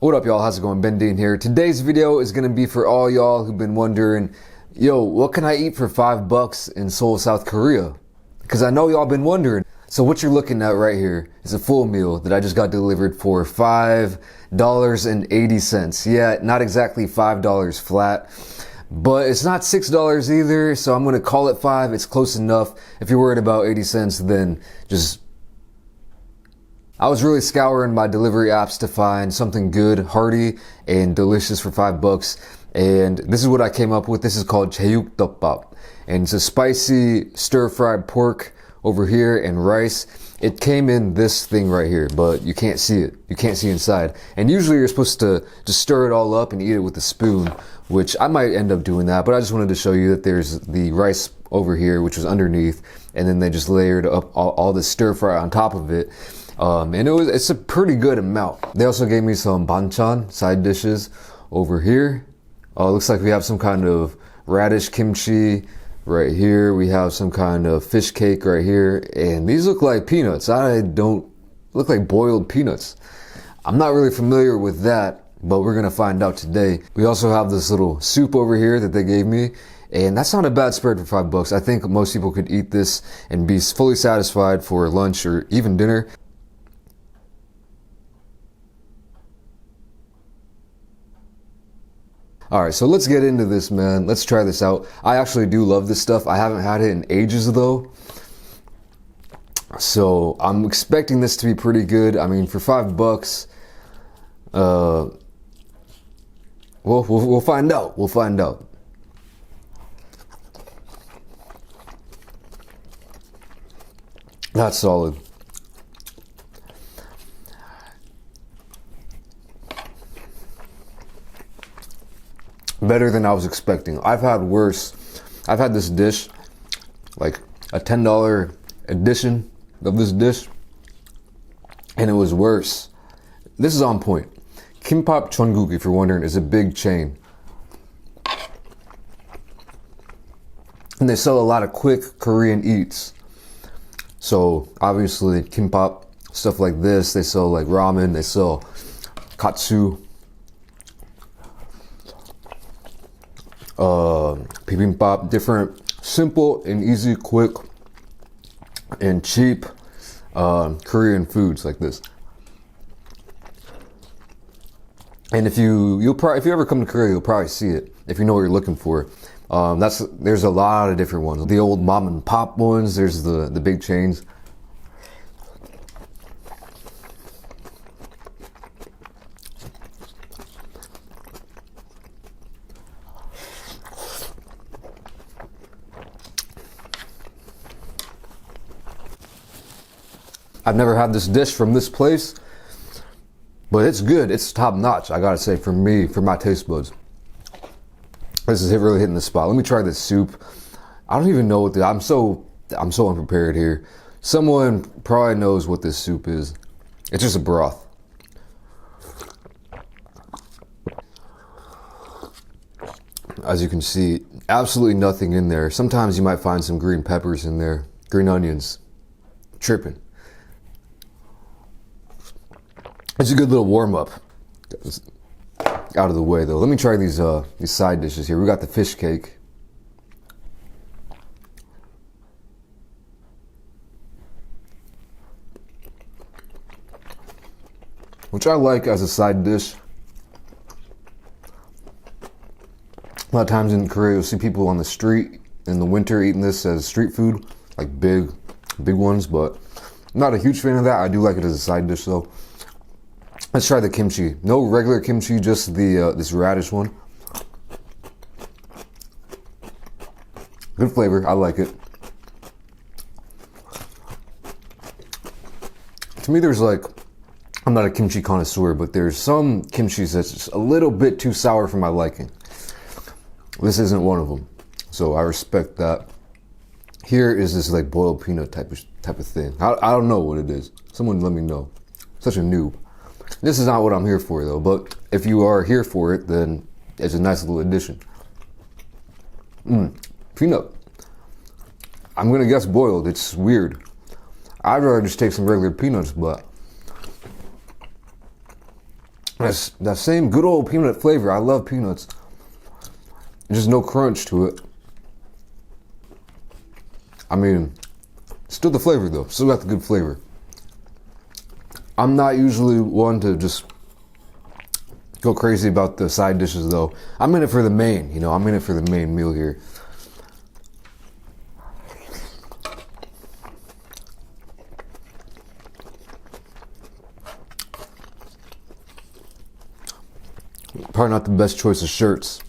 What up, y'all? How's it going? BenDeen here. Today's video is going to be for all y'all who've been wondering, yo, what can I eat for $5 in Seoul, South Korea? Because I know y'all been wondering. So what you're looking at right here is a full meal that I just got delivered for $5.80. Yeah, not exactly $5 flat, but it's not $6 either, so I'm going to call it 5. It's close enough. If you're worried about 80 cents, then just... I was really scouring my delivery apps to find something good, hearty, and delicious for $5. And this is what I came up with. This is called 제육덮밥. And it's a spicy stir-fried pork over here and rice. It came in this thing right here, but you can't see it. You can't see inside. And usually you're supposed to just stir it all up and eat it with a spoon, which I might end up doing that. But I just wanted to show you that there's the rice over here, which was underneath. And then they just layered up all the stir-fry on top of it. And it's a pretty good amount. They also gave me some banchan side dishes over here. It looks like we have some kind of radish kimchi right here. We have some kind of fish cake right here. And these look like peanuts. Look like boiled peanuts. I'm not really familiar with that, but we're gonna find out today. We also have this little soup over here that they gave me. And that's not a bad spread for $5. I think most people could eat this and be fully satisfied for lunch or even dinner. Alright, so let's get into this, man. Let's try this out. I actually do love this stuff. I haven't had it in ages, though. So, I'm expecting this to be pretty good. I mean, for $5, we'll find out. We'll find out. That's solid. Better than I was expecting. I've had worse. I've had this dish, like a $10 edition of this dish, and it was worse. This is on point. Kimbap Cheongguk, if you're wondering, is a big chain. And they sell a lot of quick Korean eats. So obviously kimbap, stuff like this, they sell like ramen, they sell katsu, bibimbap, different simple and easy, quick and cheap Korean foods like this. And if you ever come to Korea, you'll probably see it if you know what you're looking for. There's a lot of different ones. The old mom and pop ones, there's the big chains. I've never had this dish from this place, but it's good. It's top notch, I gotta say, for me, for my taste buds. This is really hitting the spot. Let me try this soup. I don't even know what I'm so unprepared here. Someone probably knows what this soup is. It's just a broth. As you can see, absolutely nothing in there. Sometimes you might find some green peppers in there, green onions. Tripping. It's a good little warm-up. Out of the way, though. Let me try these side dishes here. We got the fish cake. Which I like as a side dish. A lot of times in Korea, you'll see people on the street in the winter eating this as street food. Like big ones, but I'm not a huge fan of that. I do like it as a side dish, though. Let's try the kimchi. No regular kimchi, just the this radish one. Good flavor, I like it. To me, there's like, I'm not a kimchi connoisseur, but there's some kimchis that's just a little bit too sour for my liking. This isn't one of them, so I respect that. Here is this like boiled peanut type of thing. I don't know what it is. Someone let me know. Such a noob. This is not what I'm here for, though, but if you are here for it, then it's a nice little addition. Peanut. I'm gonna guess boiled. It's weird. I'd rather just take some regular peanuts, but That's that same good old peanut flavor. I love peanuts. Just no crunch to it. I mean, still the flavor though. Still got the good flavor. I'm not usually one to just go crazy about the side dishes though. I'm in it for the main, you know, I'm in it for the main meal here. Probably not the best choice of shirts.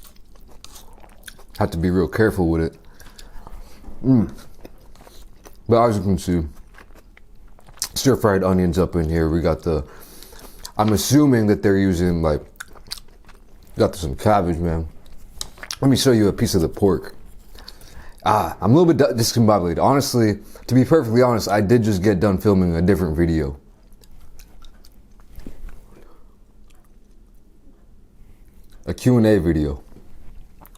Had to be real careful with it. But as you can see, stir-fried onions up in here. We got the, I'm assuming that they're using like, got some cabbage, man. Let me show you a piece of the pork. I'm a little bit discombobulated. Honestly, to be perfectly honest, I did just get done filming a different video. A Q&A video,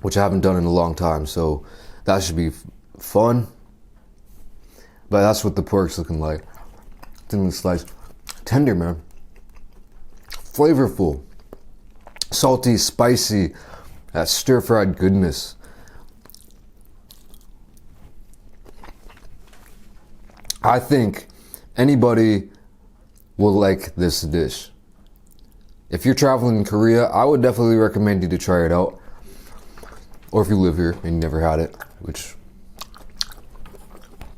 which I haven't done in a long time, so that should be fun. But that's what the pork's looking like. Thinly sliced. Tender, man. Flavorful. Salty, spicy. That stir-fried goodness. I think anybody will like this dish. If you're traveling in Korea, I would definitely recommend you to try it out. Or if you live here and you never had it, which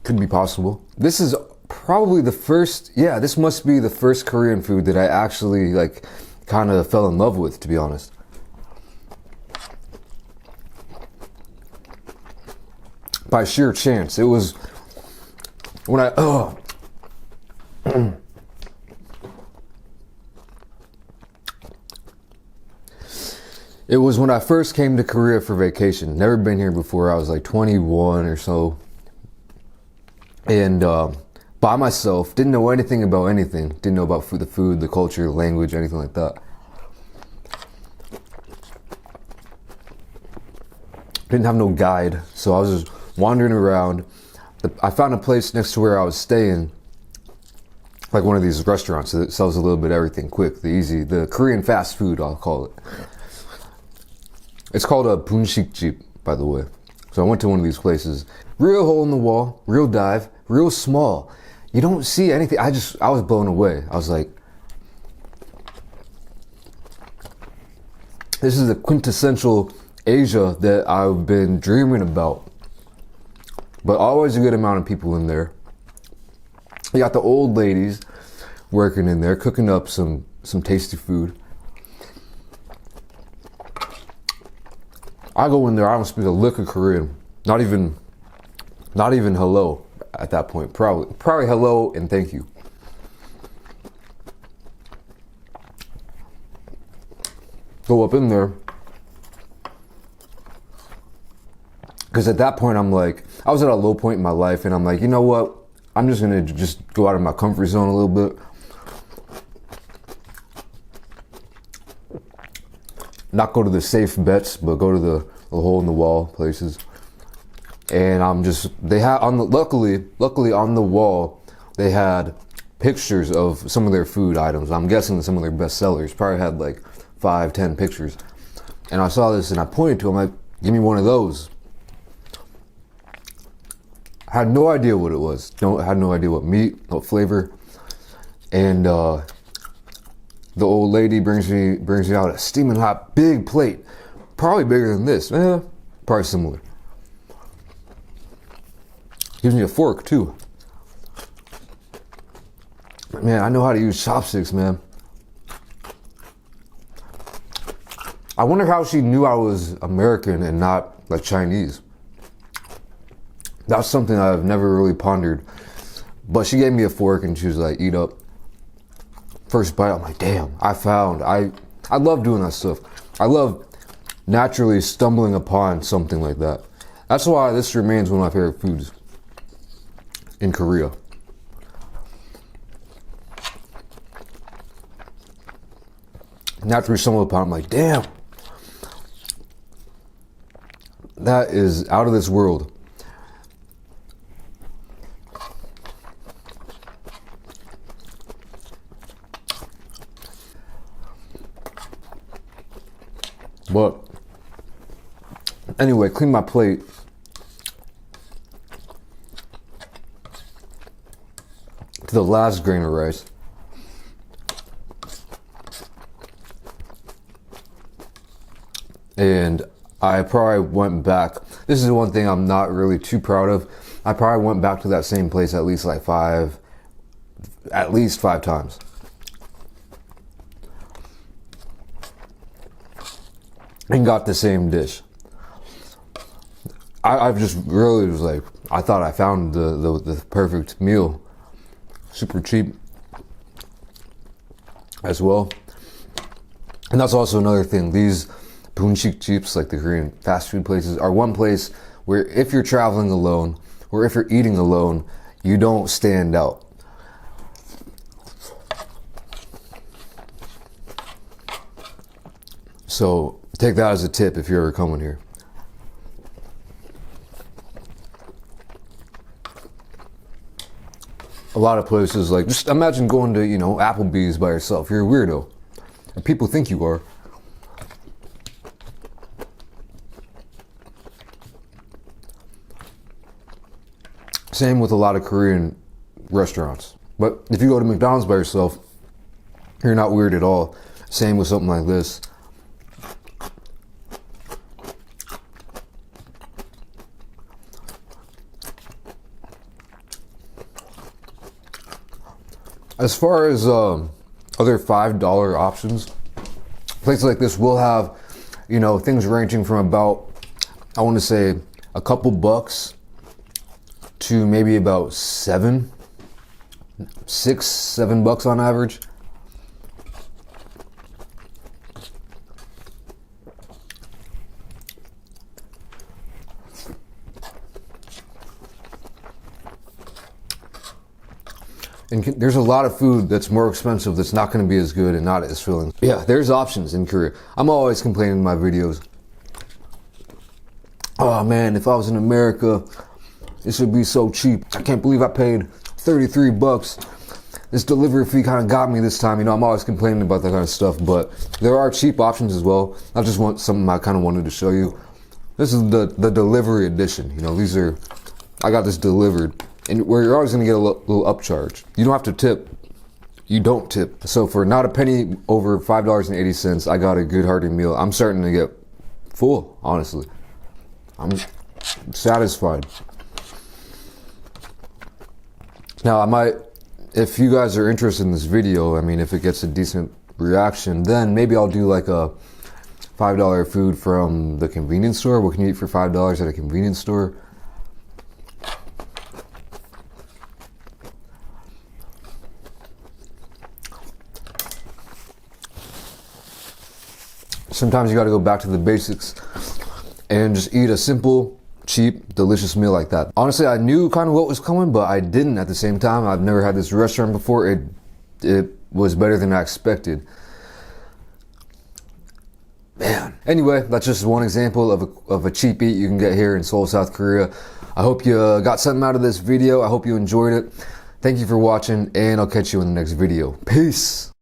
could be possible. This is probably the first, yeah, this must be the first Korean food that I actually like kind of fell in love with, to be honest. By sheer chance. It was when I, It was when I first came to Korea for vacation. Never been here before. I was like 21 or so. And by myself, didn't know anything about anything. Didn't know about the food, the culture, the language, anything like that. Didn't have no guide, so I was just wandering around. I found a place next to where I was staying, like one of these restaurants that sells a little bit of everything quick, the Korean fast food, I'll call it. It's called a bunsikjip, by the way. So I went to one of these places. Real hole in the wall, real dive, real small. You don't see anything. I was blown away. I was like, this is the quintessential Asia that I've been dreaming about. But always a good amount of people in there. You got the old ladies working in there, cooking up some tasty food. I go in there, I don't speak a lick of Korean. Not even hello at that point. Probably hello and thank you. Go up in there. Because at that point, I'm like, I was at a low point in my life, and I'm like, you know what? I'm just gonna just go out of my comfort zone a little bit. Not go to the safe bets, but go to the hole in the wall places. And they had luckily on the wall, they had pictures of some of their food items. I'm guessing some of their best sellers probably had like 5-10 pictures. And I saw this and I pointed to them, like, give me one of those. I had no idea what it was. Had no idea what meat, what flavor. And the old lady brings me out a steaming hot big plate, probably bigger than this. Probably similar. Gives me a fork too. Man, I know how to use chopsticks, man. I wonder how she knew I was American and not like Chinese. That's something I've never really pondered. But she gave me a fork and she was like, eat up. First bite, I'm like, damn, I love doing that stuff. I love naturally stumbling upon something like that. That's why this remains one of my favorite foods in Korea. Naturally stumble upon, I'm like, damn, that is out of this world. But anyway, clean my plate. To the last grain of rice. And I probably went back. This is the one thing I'm not really too proud of. I probably went back to that same place at least like five times. And got the same dish. I've just really was like, I thought I found the perfect meal. Super cheap as well. And that's also another thing. These bunchik jeeps, like the Korean fast food places, are one place where if you're traveling alone or if you're eating alone, you don't stand out. So take that as a tip if you're ever coming here. A lot of places, like, just imagine going to, Applebee's by yourself. You're a weirdo. And people think you are. Same with a lot of Korean restaurants. But if you go to McDonald's by yourself, you're not weird at all. Same with something like this. As far as other $5 options, places like this will have, things ranging from about, I want to say, a couple bucks to maybe about $6, $7 on average. And there's a lot of food that's more expensive that's not going to be as good and not as filling. Yeah, there's options in Korea. I'm always complaining in my videos. Oh man, if I was in America, this would be so cheap. I can't believe I paid $33. This delivery fee kind of got me this time. I'm always complaining about that kind of stuff, but there are cheap options as well. I just want something I kind of wanted to show you. This is the delivery edition. I got this delivered. And where you're always going to get a little upcharge. You don't have to tip. You don't tip. So for not a penny over $5.80, I got a good hearty meal. I'm starting to get full, honestly. I'm satisfied. Now, I might, if you guys are interested in this video, if it gets a decent reaction, then maybe I'll do like a $5 food from the convenience store. What can you eat for $5 at a convenience store? Sometimes you got to go back to the basics and just eat a simple, cheap, delicious meal like that. Honestly, I knew kind of what was coming, but I didn't at the same time. I've never had this restaurant before. It was better than I expected. Man. Anyway, that's just one example of a cheap eat you can get here in Seoul, South Korea. I hope you got something out of this video. I hope you enjoyed it. Thank you for watching, and I'll catch you in the next video. Peace.